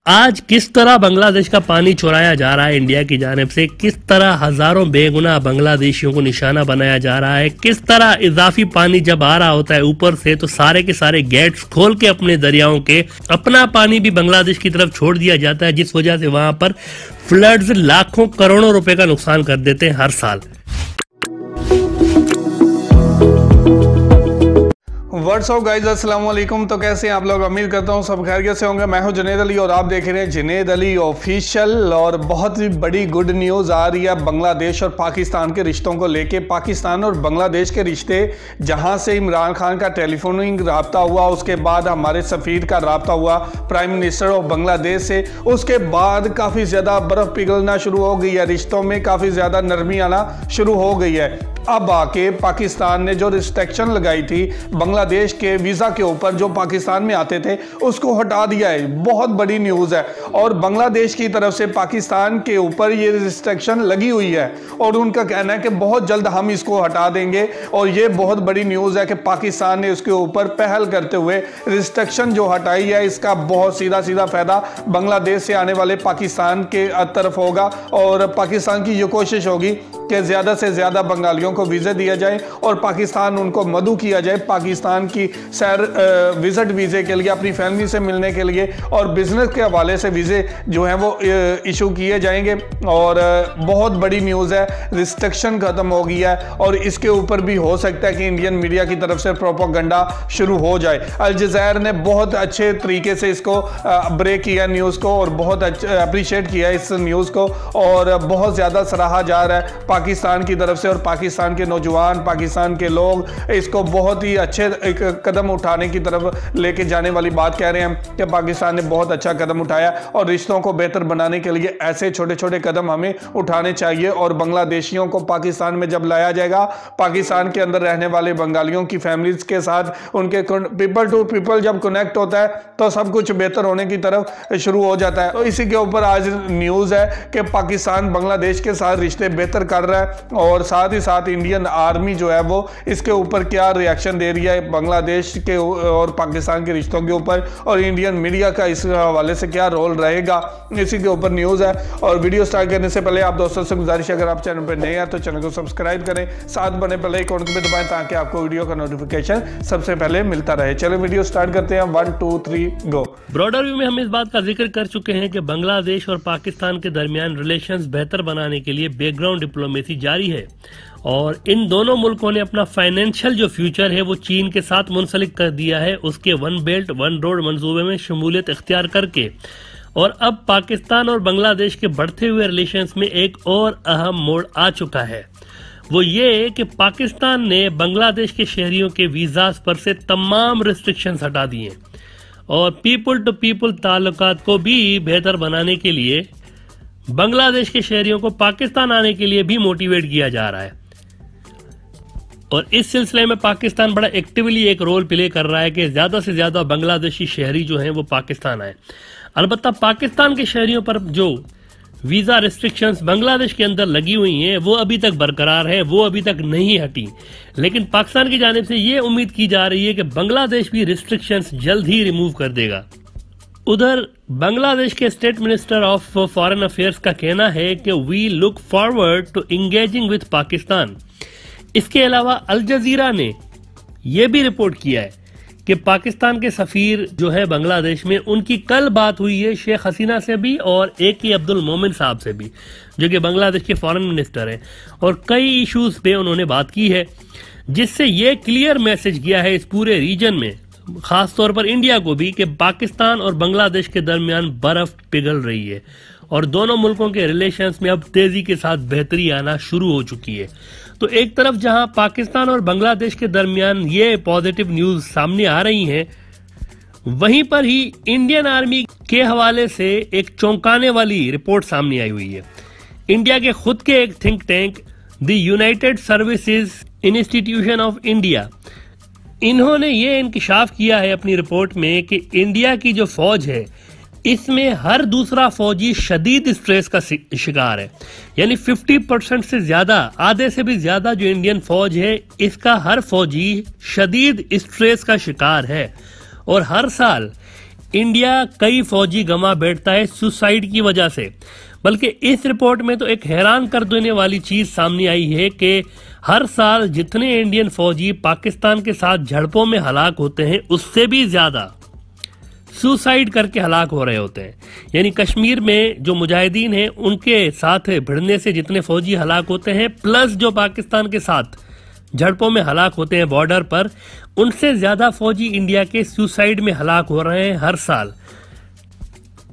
आज किस तरह बांग्लादेश का पानी चुराया जा रहा है इंडिया की जानिब से, किस तरह हजारों बेगुनाह बांग्लादेशियों को निशाना बनाया जा रहा है, किस तरह इजाफी पानी जब आ रहा होता है ऊपर से तो सारे के सारे गेट्स खोल के अपने दरियाओं के अपना पानी भी बांग्लादेश की तरफ छोड़ दिया जाता है, जिस वजह से वहां पर फ्लड्स लाखों करोड़ों रुपए का नुकसान कर देते हैं हर साल। व्हाट्सअप गाइज, अस्सलाम वालेकुम। तो कैसे हैं आप लोग? उम्मीद करता हूँ सब खैरियत से होंगे। मैं हूं जुनैद अली और आप देख रहे हैं जुनैद अली ऑफिशियल। और बहुत ही बड़ी गुड न्यूज़ आ रही है बांग्लादेश और पाकिस्तान के रिश्तों को लेके। पाकिस्तान और बांग्लादेश के रिश्ते जहां से इमरान खान का टेलीफोनिक रब्ता हुआ, उसके बाद हमारे सफ़ीर का रब्ता हुआ प्राइम मिनिस्टर ऑफ बांग्लादेश से, उसके बाद काफ़ी ज़्यादा बर्फ़ पिघलना शुरू हो गई है, रिश्तों में काफ़ी ज़्यादा नरमी आना शुरू हो गई है। अब आके पाकिस्तान ने जो रिस्ट्रिक्शन लगाई थी बांग्लादेश के वीज़ा के ऊपर जो पाकिस्तान में आते थे उसको हटा दिया है। बहुत बड़ी न्यूज़ है और बांग्लादेश की तरफ से पाकिस्तान के ऊपर ये रिस्ट्रिक्शन लगी हुई है और उनका कहना है कि बहुत जल्द हम इसको हटा देंगे। और ये बहुत बड़ी न्यूज़ है कि पाकिस्तान ने उसके ऊपर पहल करते हुए रिस्ट्रिक्शन जो हटाई है, इसका बहुत सीधा सीधा फ़ायदा बांग्लादेश से आने वाले पाकिस्तान के तरफ होगा। और पाकिस्तान की ये कोशिश होगी कि ज़्यादा से ज़्यादा बंगालियों को वीज़े दिया जाए और पाकिस्तान उनको मदऊ किया जाए पाकिस्तान की सैर विजिट वीज़े के लिए, अपनी फैमिली से मिलने के लिए, और बिज़नेस के हवाले से वीज़े जो हैं वो इशू किए जाएंगे। और बहुत बड़ी न्यूज़ है, रिस्ट्रिक्शन ख़त्म हो गई है और इसके ऊपर भी हो सकता है कि इंडियन मीडिया की तरफ से प्रोपेगेंडा शुरू हो जाए। अल जज़ीरा ने बहुत अच्छे तरीके से इसको ब्रेक किया न्यूज़ को और बहुत अप्रिशिएट किया इस न्यूज़ को और बहुत ज़्यादा सराहा जा रहा है पाकिस्तान की तरफ से। और पाकिस्तान के नौजवान, पाकिस्तान के लोग इसको बहुत ही अच्छे एक कदम उठाने की तरफ लेके जाने वाली बात कह रहे हैं कि पाकिस्तान ने बहुत अच्छा कदम उठाया और रिश्तों को बेहतर बनाने के लिए ऐसे छोटे छोटे कदम हमें उठाने चाहिए। और बांग्लादेशियों को पाकिस्तान में जब लाया जाएगा, पाकिस्तान के अंदर रहने वाले बंगालियों की फैमिलीज के साथ उनके पीपल टू पीपल जब कनेक्ट होता है तो सब कुछ बेहतर होने की तरफ शुरू हो जाता है। तो इसी के ऊपर आज न्यूज़ है कि पाकिस्तान बांग्लादेश के साथ रिश्ते बेहतर कर रहा है और साथ ही साथ इंडियन आर्मी जो है वो इसके ऊपर क्या रिएक्शन दे रही है बांग्लादेश के और पाकिस्तान के रिश्तों के ऊपर, और इंडियन मीडिया का इस हवाले से क्या रोल रहेगा, इसी के ऊपर न्यूज़ है। और वीडियो स्टार्ट करने से पहले आप दोस्तों से गुजारिश है, अगर आप चैनल पर नए हैं तो चैनल को सब्सक्राइब करें, साथ बने बेल आइकन को भी दबाएं ताकि आपको वीडियो का नोटिफिकेशन सबसे पहले मिलता रहे। चलो वीडियो स्टार्ट करते हैं। 1 2 3 गो। ब्रॉडर व्यू में हम इस बात का जिक्र कर चुके हैं कि बांग्लादेश और पाकिस्तान के दरमियान रिलेशंस बेहतर बनाने के लिए बैकग्राउंड डिप्लोमेसी जारी है और इन दोनों मुल्कों ने अपना फाइनेंशियल जो फ्यूचर है वो चीन के साथ मुंसलिक कर दिया है उसके वन बेल्ट वन रोड मंसूबे में शमूलियत इख्तियार करके। और अब पाकिस्तान और बांग्लादेश के बढ़ते हुए रिलेशंस में एक और अहम मोड़ आ चुका है, वो ये कि पाकिस्तान ने बांग्लादेश के शहरियों के वीज़ास पर से तमाम रिस्ट्रिक्शंस हटा दिए और पीपल टू पीपल ताल्लुकात को भी बेहतर बनाने के लिए बांग्लादेश के शहरियों को पाकिस्तान आने के लिए भी मोटिवेट किया जा रहा है। और इस सिलसिले में पाकिस्तान बड़ा एक्टिवली एक रोल प्ले कर रहा है कि ज्यादा से ज्यादा बांग्लादेशी शहरी जो हैं वो पाकिस्तान आए। अलबत्ता पाकिस्तान के शहरियों पर जो वीजा रिस्ट्रिक्शंस बांग्लादेश के अंदर लगी हुई हैं वो अभी तक बरकरार है, वो अभी तक नहीं हटी। लेकिन पाकिस्तान की जानिब से ये उम्मीद की जा रही है कि बांग्लादेश भी रिस्ट्रिक्शंस जल्द ही रिमूव कर देगा। उधर बांग्लादेश के state minister of foreign affairs का कहना है कि we look forward to engaging with Pakistan. इसके अलावा अल जज़ीरा ने यह भी रिपोर्ट किया है कि पाकिस्तान के सफीर जो है बांग्लादेश में, उनकी कल बात हुई है शेख हसीना से भी और AK अब्दुल मोमिन साहब से भी, जो कि बांग्लादेश के फॉरेन मिनिस्टर हैं, और कई इश्यूज पे उन्होंने बात की है जिससे ये क्लियर मैसेज किया है इस पूरे रीजन में, खास तौर पर इंडिया को भी, कि पाकिस्तान और बांग्लादेश के दरमियान बर्फ पिघल रही है और दोनों मुल्कों के रिलेशंस में अब तेजी के साथ बेहतरी आना शुरू हो चुकी है। तो एक तरफ जहां पाकिस्तान और बांग्लादेश के दरमियान ये पॉजिटिव न्यूज सामने आ रही हैं, वहीं पर ही इंडियन आर्मी के हवाले से एक चौंकाने वाली रिपोर्ट सामने आई हुई है। इंडिया के खुद के एक think tank the United services institution of India, इन्होंने ये इंकिशाफ किया है अपनी रिपोर्ट में कि इंडिया की जो फौज है इसमें हर दूसरा फौजी शदीद स्ट्रेस का शिकार है। यानी 50% से ज्यादा, आधे से भी ज्यादा जो इंडियन फौज है इसका हर फौजी शदीद स्ट्रेस का शिकार है। और हर साल इंडिया कई फौजी गंवा बैठता है सुसाइड की वजह से। बल्कि इस रिपोर्ट में तो एक हैरान कर देने वाली चीज सामने आई है कि हर साल जितने इंडियन फौजी पाकिस्तान के साथ झड़पों में हलाक होते हैं उससे भी ज्यादा सुसाइड करके हलाक हो रहे होते हैं। यानी कश्मीर में जो मुजाहिदीन हैं उनके साथ भिड़ने से जितने फौजी हलाक होते हैं प्लस जो पाकिस्तान के साथ झड़पों में हलाक होते हैं बॉर्डर पर, उनसे ज्यादा फौजी इंडिया के सुसाइड में हलाक हो रहे हैं हर साल।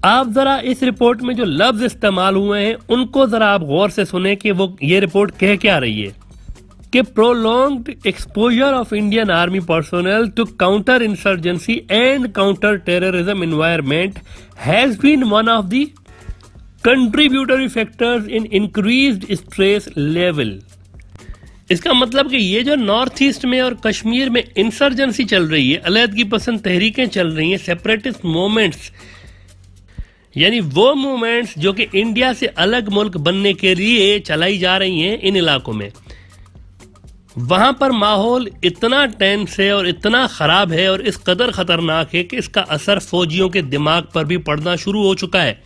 आप जरा इस रिपोर्ट में जो लफ्ज इस्तेमाल हुए हैं उनको जरा आप गौर से सुने कि वो ये रिपोर्ट कह क्या रही है कि prolonged exposure of Indian army personnel to counter insurgency and counter terrorism environment has been one of the contributory factors in increased stress level. इसका मतलब कि ये जो नॉर्थ ईस्ट में और कश्मीर में इंसर्जेंसी चल रही है, अलहदगी पसंद तहरीकें चल रही हैं, सेपरेटिस्ट मूवमेंट्स, यानी वो मूवमेंट्स जो कि इंडिया से अलग मुल्क बनने के लिए चलाई जा रही हैं इन इलाकों में, वहां पर माहौल इतना टेंस है और इतना खराब है और इस कदर खतरनाक है कि इसका असर फौजियों के दिमाग पर भी पड़ना शुरू हो चुका है,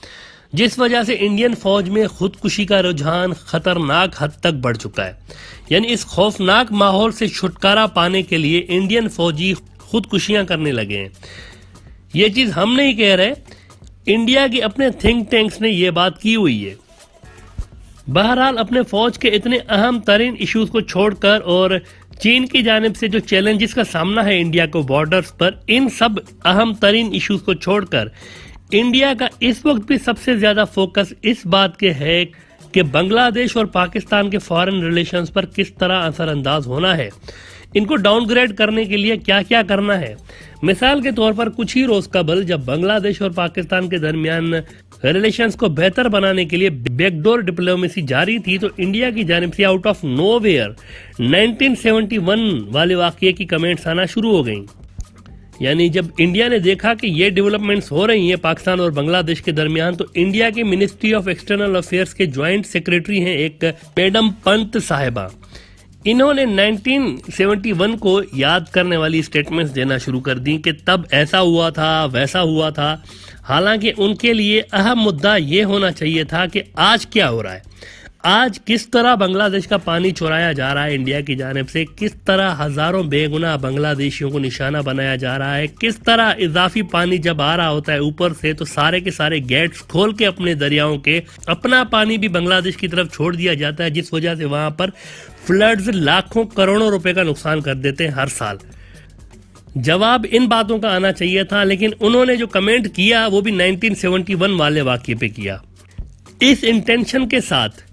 जिस वजह से इंडियन फौज में खुदकुशी का रुझान खतरनाक हद तक बढ़ चुका है। यानी इस खौफनाक माहौल से छुटकारा पाने के लिए इंडियन फौजी खुदकुशियां करने लगे हैं। ये चीज हम नहीं कह रहे, इंडिया के अपने थिंक टैंक्स ने यह बात की हुई है। बहरहाल अपने फौज के इतने अहम तरीन इश्यूज को छोड़कर और चीन की जानिब से जो चैलेंजेस का सामना है इंडिया को बॉर्डर्स पर, इन सब अहम तरीन इश्यूज को छोड़कर इंडिया का इस वक्त भी सबसे ज्यादा फोकस इस बात के है कि बांग्लादेश और पाकिस्तान के फॉरेन रिलेशंस पर किस तरह असरअंदाज होना है, इनको डाउनग्रेड करने के लिए क्या क्या करना है। मिसाल के तौर पर कुछ ही रोज कबल जब बांग्लादेश और पाकिस्तान के दरमियान रिलेशंस को बेहतर बनाने के लिए बैकडोर डिप्लोमेसी जारी थी, तो इंडिया की जानिब से आउट ऑफ नोवेयर 1971 वाले वाकये की कमेंट्स आना शुरू हो गई। यानी जब इंडिया ने देखा कि ये डेवलपमेंट्स हो रही हैं पाकिस्तान और बांग्लादेश के दरमियान, तो इंडिया की मिनिस्ट्री ऑफ एक्सटर्नल अफेयर्स के ज्वाइंट सेक्रेटरी हैं एक मैडम पंत साहिबा, इन्होंने 1971 को याद करने वाली स्टेटमेंट्स देना शुरू कर दी कि तब ऐसा हुआ था वैसा हुआ था। हालांकि उनके लिए अहम मुद्दा ये होना चाहिए था कि आज क्या हो रहा है, आज किस तरह बांग्लादेश का पानी चुराया जा रहा है इंडिया की जानिब से, किस तरह हजारों बेगुनाह बांग्लादेशियों को निशाना बनाया जा रहा है, किस तरह इजाफी पानी जब आ रहा होता है ऊपर से तो सारे के सारे गेट्स खोल के अपने दरियाओं के अपना पानी भी बांग्लादेश की तरफ छोड़ दिया जाता है, जिस वजह से वहां पर फ्लड्स लाखों करोड़ों रुपए का नुकसान कर देते हैं हर साल। जवाब इन बातों का आना चाहिए था, लेकिन उन्होंने जो कमेंट किया वो भी 1971 वाले वाकये पे किया, इस इंटेंशन के साथ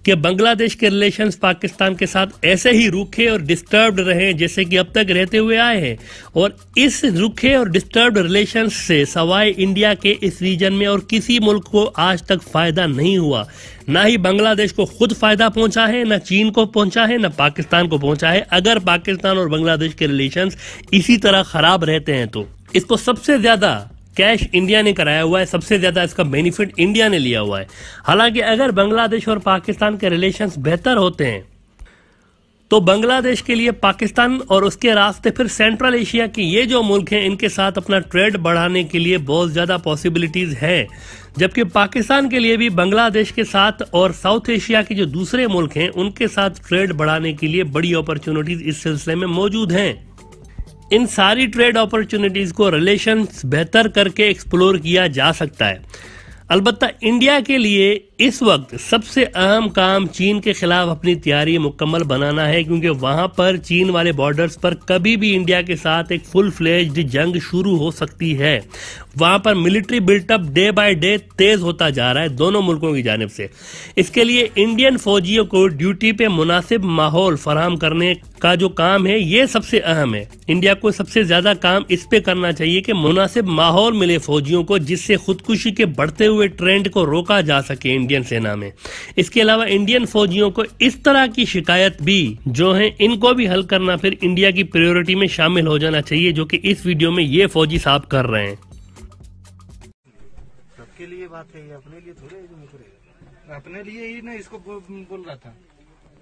कि बांग्लादेश के रिलेशंस पाकिस्तान के साथ ऐसे ही रूखे और डिस्टर्ब्ड रहे जैसे कि अब तक रहते हुए आए हैं। और इस रूखे और डिस्टर्ब्ड रिलेशंस से सवाए इंडिया के इस रीजन में और किसी मुल्क को आज तक फायदा नहीं हुआ। ना ही बांग्लादेश को खुद फायदा पहुंचा है, ना चीन को पहुंचा है, ना पाकिस्तान को पहुंचा है। अगर पाकिस्तान और बांग्लादेश के रिलेशंस इसी तरह खराब रहते हैं तो इसको सबसे ज्यादा कैश इंडिया ने कराया हुआ है, सबसे ज्यादा इसका बेनिफिट इंडिया ने लिया हुआ है। हालांकि अगर बांग्लादेश और पाकिस्तान के रिलेशंस बेहतर होते हैं तो बांग्लादेश के लिए पाकिस्तान और उसके रास्ते फिर सेंट्रल एशिया के ये जो मुल्क हैं इनके साथ अपना ट्रेड बढ़ाने के लिए बहुत ज्यादा पॉसिबिलिटीज हैं, जबकि पाकिस्तान के लिए भी बांग्लादेश के साथ और साउथ एशिया के जो दूसरे मुल्क हैं उनके साथ ट्रेड बढ़ाने के लिए बड़ी अपॉर्चुनिटीज इस सिलसिले में मौजूद हैं। इन सारी ट्रेड अपॉर्चुनिटीज को रिलेशंस बेहतर करके एक्सप्लोर किया जा सकता है। अलबत्ता इंडिया के लिए इस वक्त सबसे अहम काम चीन के खिलाफ अपनी तैयारी मुकम्मल बनाना है, क्योंकि वहां पर चीन वाले बॉर्डर्स पर कभी भी इंडिया के साथ एक फुल फ्लेज्ड जंग शुरू हो सकती है। वहां पर military buildup day by day तेज होता जा रहा है दोनों मुल्कों की जानिब से। इसके लिए इंडियन फौजियों को ड्यूटी पे मुनासिब माहौल फराहम करने का जो काम है ये सबसे अहम है। इंडिया को सबसे ज्यादा काम इस पे करना चाहिए कि मुनासिब माहौल मिले फौजियों को, जिससे खुदकुशी के बढ़ते हुए ट्रेंड को रोका जा सके इंडियन सेना में। इसके अलावा इंडियन फौजियों को इस तरह की शिकायत भी जो है इनको भी हल करना फिर इंडिया की प्रायोरिटी में शामिल हो जाना चाहिए, जो कि इस वीडियो में ये फौजी साहब कर रहे हैं। सबके लिए बात है, अपने लिए थोड़े अपने लिए ही ना इसको बोल रहा था,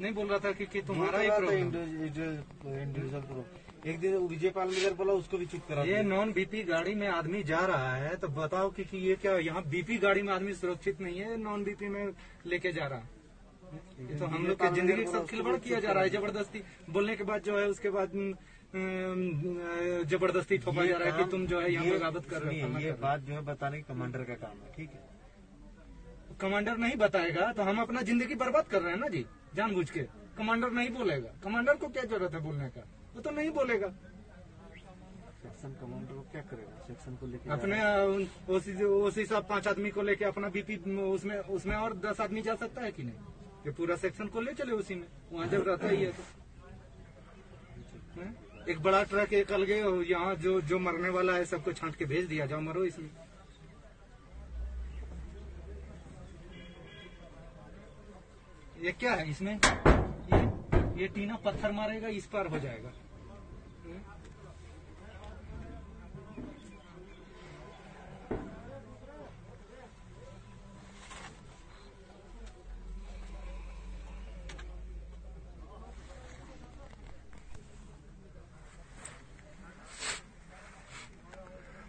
नहीं बोल रहा था कि तुम्हारा ही इंडिविजुअल एक दिन विजयपाल मिलर बोला, उसको भी चुप करा। ये नॉन बीपी गाड़ी में आदमी जा रहा है तो बताओ कि ये क्या, यहाँ बीपी गाड़ी में आदमी सुरक्षित नहीं है, नॉन बीपी में लेके जा रहा है। ये तो हम लोग की जिंदगी के साथ खिलवाड़ किया जा रहा है। जबरदस्ती बोलने के बाद जो है उसके बाद जबरदस्ती थोपा जा रहा है कि तुम जो है यहाँ पे इबादत कर रहे हो। ये बात जो है बताने की कमांडर का काम है, ठीक है। कमांडर नहीं बताएगा तो हम अपना जिंदगी बर्बाद कर रहे हैं ना जी, जानबूझ के। कमांडर नहीं बोलेगा, कमांडर को क्या जरूरत है बोलने का, वो तो नहीं बोलेगा। सेक्शन कमांडर क्या करेगा, सेक्शन को लेकर अपने ओसी साहब 5 आदमी को लेके अपना बीपी उसमें और 10 आदमी जा सकता है कि नहीं? ये पूरा सेक्शन को ले चले उसी में, वहाँ जब रहता ही है तो। एक बड़ा ट्रक एक अलगे, यहाँ जो मरने वाला है सबको छांट के भेज दिया, जाओ मरो इसमें। ये क्या है इसमें? ये टीना पत्थर मारेगा, इस पार हो जाएगा।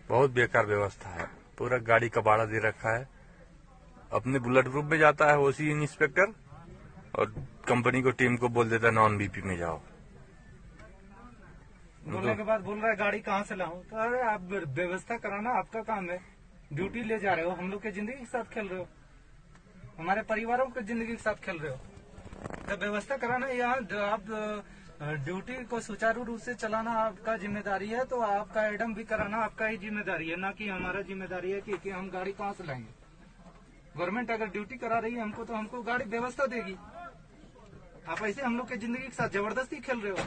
बहुत बेकार व्यवस्था है, पूरा गाड़ी कबाड़ा दे रखा है। अपने बुलेट प्रूफ में जाता है ओसी इंस्पेक्टर और कंपनी को टीम को बोल देता है नॉन बीपी में जाओ। बोलने के बाद बोल रहा है गाड़ी कहाँ से लाऊं? तो अरे आप व्यवस्था कराना आपका काम है, ड्यूटी ले जा रहे हो, हम लोग की जिंदगी के साथ खेल रहे हो, हमारे परिवारों की जिंदगी के साथ खेल रहे हो। तो व्यवस्था कराना, यहाँ आप ड्यूटी को सुचारू रूप से चलाना आपका जिम्मेदारी है, तो आपका एडम भी कराना आपका ही जिम्मेदारी है, ना कि हमारा जिम्मेदारी है कि हम गाड़ी कहाँ से लाएंगे। गवर्नमेंट अगर ड्यूटी करा रही है हमको, तो हमको गाड़ी व्यवस्था देगी। आप ऐसे हम लोग की जिंदगी के साथ जबरदस्ती खेल रहे हो।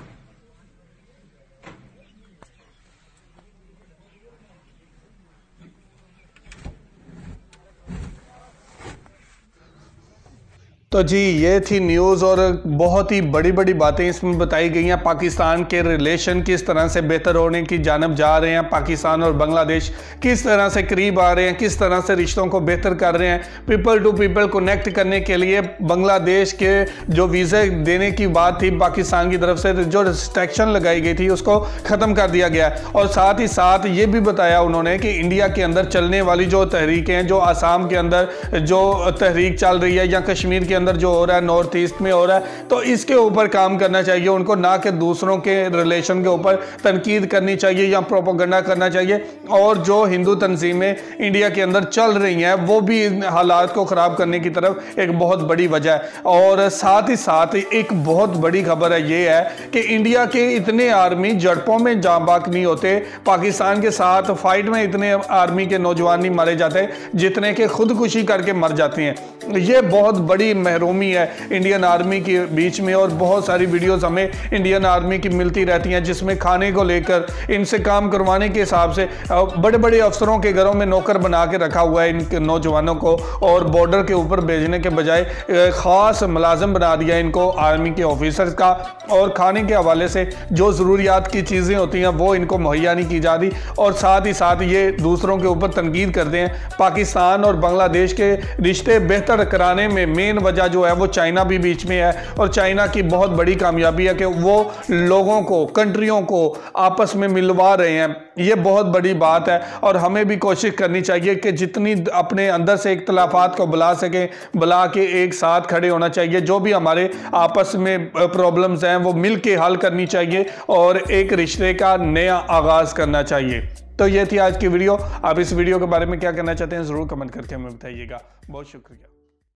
तो जी ये थी न्यूज़ और बहुत ही बड़ी बड़ी बातें इसमें बताई गई हैं। पाकिस्तान के रिलेशन किस तरह से बेहतर होने की जानब जा रहे हैं, पाकिस्तान और बांग्लादेश किस तरह से करीब आ रहे हैं, किस तरह से रिश्तों को बेहतर कर रहे हैं। पीपल टू पीपल कनेक्ट करने के लिए बांग्लादेश के जो वीज़े देने की बात थी पाकिस्तान की तरफ से, जो रिस्ट्रिक्शन लगाई गई थी उसको ख़त्म कर दिया गया। और साथ ही साथ ये भी बताया उन्होंने कि इंडिया के अंदर चलने वाली जो तहरीकें हैं, जो आसाम के अंदर जो तहरीक चल रही है या कश्मीर के अंदर जो हो रहा है, नॉर्थ ईस्ट में हो रहा है, तो इसके ऊपर काम करना चाहिए उनको, ना कि दूसरों के रिलेशन के ऊपर तनकीद करनी चाहिए या प्रोपेगेंडा करना चाहिए। और जो हिंदू तंजीमें इंडिया के अंदर चल रही हैं वो भी इन हालात को ख़राब करने की तरफ एक बहुत बड़ी वजह है। और साथ ही साथ एक बहुत बड़ी खबर है ये है कि इंडिया के इतने आर्मी झड़पों में जांबाक नहीं होते, पाकिस्तान के साथ फाइट में इतने आर्मी के नौजवान नहीं मारे जाते जितने के खुदकुशी करके मर जाते हैं। ये बहुत बड़ी महरूमी है इंडियन आर्मी के बीच में। और बहुत सारी वीडियोस हमें इंडियन आर्मी की मिलती रहती हैं जिसमें खाने को लेकर, इनसे काम करवाने के हिसाब से बड़े बड़े अफसरों के घरों में नौकर बना के रखा हुआ है इन नौजवानों को, और बॉर्डर के ऊपर भेजने के बजाय ख़ास मुलाजिम बना दिया इनको आर्मी के ऑफिसर्स का। और खाने के हवाले से जो ज़रूरियात की चीज़ें होती हैं वो इनको मुहैया नहीं की जाती। और साथ ही साथ ये दूसरों के ऊपर तनकीद करते हैं। पाकिस्तान और बांग्लादेश के रिश्ते बेहतर कराने में मेन वजह जो है वो चाइना भी बीच में है। और चाइना की बहुत बड़ी कामयाबी है कि वो लोगों को, कंट्रियों को आपस में मिलवा रहे हैं। ये बहुत बड़ी बात है और हमें भी कोशिश करनी चाहिए कि जितनी अपने अंदर से इख्तलाफात को बुला के एक साथ खड़े होना चाहिए। जो भी हमारे आपस में प्रॉब्लम्स हैं वो मिल के हल करनी चाहिए और एक रिश्ते का नया आगाज़ करना चाहिए। तो ये थी आज की वीडियो। आप इस वीडियो के बारे में क्या कहना चाहते हैं ज़रूर कमेंट करके हमें बताइएगा। बहुत शुक्रिया।